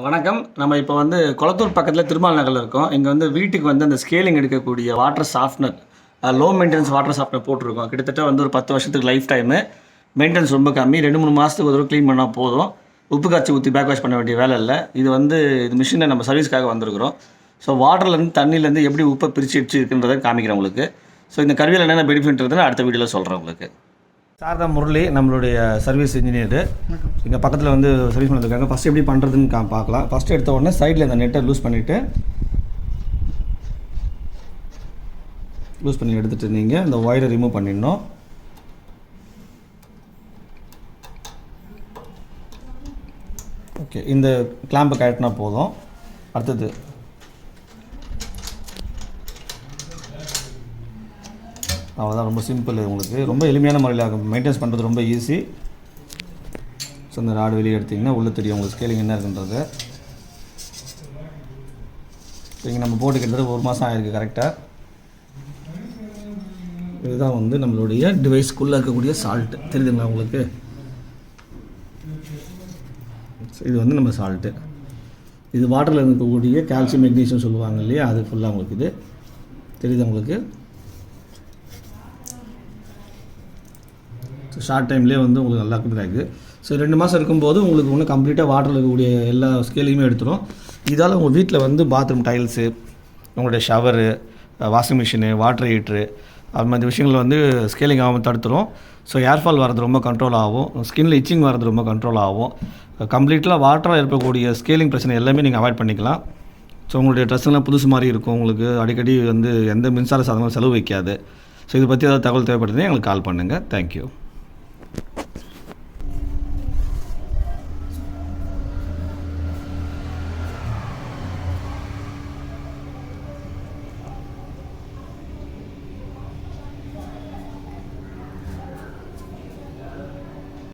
வணக்கம். நம்ம இப்போ வந்து கொளத்தூர் பக்கத்தில் திருமால் நகரில் இருக்கோம். இங்கே வந்து வீட்டுக்கு வந்து அந்த ஸ்கேலிங் எடுக்கக்கூடிய water softener, low maintenance water softener போட்டிருக்கோம். கிட்டத்தட்ட வந்து ஒரு 10 வருஷத்துக்கு லைஃப் டைமு. மெயின்டெனன்ஸ் ரொம்ப கம்மி. 2-3 மாதத்துக்கு ஒரு தடவை க்ளீன் பண்ணால் போதும். உப்பு காய்ச்சி ஊற்றி பேக் வாஷ் பண்ண வேண்டிய வேலை இல்லை. இது வந்து இது மிஷினை நம்ம சர்வீஸ்க்காக வந்திருக்கிறோம். ஸோ வாட்டர்லேருந்து தண்ணியிலேருந்து எப்படி உப்பை பிரித்து இருக்குன்றதை காமிக்கிறேன் உங்களுக்கு. ஸோ இந்த கருவியில் என்னென்ன பெனிஃபிட்ன்றதுன்னு அடுத்த வீடியோவில் சொல்கிறேன் உங்களுக்கு. சாரதா முரளி நம்மளுடைய சர்வீஸ் இன்ஜினியரு. இங்கே பக்கத்தில் வந்து சர்வீஸ் பண்ணிருக்காங்க. ஃபஸ்ட்டு எப்படி பண்ணுறதுன்னு பார்க்கலாம். ஃபஸ்ட்டு எடுத்த உடனே சைடில் இந்த நெட்டை லூஸ் பண்ணி எடுத்துகிட்டு நீங்கள் இந்த ஒயரை ரிமூவ் பண்ணிடணும். ஓகே, இந்த கிளாம்பை கழட்டினா போதும். அடுத்தது அவ்வளோதான். ரொம்ப சிம்பிள். உங்களுக்கு ரொம்ப எளிமையான முறையில் ஆகும். மெயின்டெனன்ஸ் பண்ணுறது ரொம்ப ஈஸி. ஸோ இந்த ராடு வெளியே எடுத்திங்கன்னா உள்ளே தெரியும் உங்களுக்கு ஸ்கேலிங் என்ன இருக்குன்றது. இங்கே நம்ம போட்டு கிட்டத்தட்ட 1 மாதம் ஆகிருக்கு கரெக்டாக. இதுதான் வந்து நம்மளுடைய டிவைஸ்க்குள்ளே இருக்கக்கூடிய சால்ட்டு தெரியுதுங்களா உங்களுக்கு. இது வந்து நம்ம சால்ட்டு. இது வாட்டரில் இருக்கக்கூடிய கால்சியம் மெக்னீசியம் சொல்லுவாங்க இல்லையா, அது ஃபுல்லாக உங்களுக்கு இது தெரியுது உங்களுக்கு. ஷார்ட் டைம்லேயே வந்து உங்களுக்கு நல்லா இருக்குது. ஸோ 2 மாதம் இருக்கும்போது உங்களுக்கு ஒன்று கம்ப்ளீட்டாக வாட்டரில் இருக்கக்கூடிய எல்லா ஸ்கேலையுமே எடுத்துரும். இதால் உங்கள் வீட்டில் வந்து பாத்ரூம் டைல்ஸு, உங்களுடைய ஷவரு, வாஷிங் மிஷினு, வாட்டர் ஹீட்ரு அது மாதிரி விஷயங்கள் வந்து ஸ்கேலிங் ஆகாமல் தடுத்துரும். ஸோ ஏர்ஃபால் வரது ரொம்ப கண்ட்ரோல் ஆகும். ஸ்கின்னில் இச்சிங் வரது ரொம்ப கண்ட்ரோல் ஆகும். கம்ப்ளீட்டாக வாட்டரில் இருக்கக்கூடிய ஸ்கேலிங் பிரச்சனை எல்லாமே நீங்கள் அவாய்ட் பண்ணிக்கலாம். ஸோ உங்களுடைய ட்ரெஸ்ஸெல்லாம் புதுசு மாதிரி இருக்கும். உங்களுக்கு அடிக்கடி வந்து எந்த மின்சார சாதனமும் செலவு வைக்காது. ஸோ இதை பற்றி ஏதாவது தகவல் தேவைப்படுதுன்னா எங்களுக்கு கால் பண்ணுங்கள். தேங்க்யூ.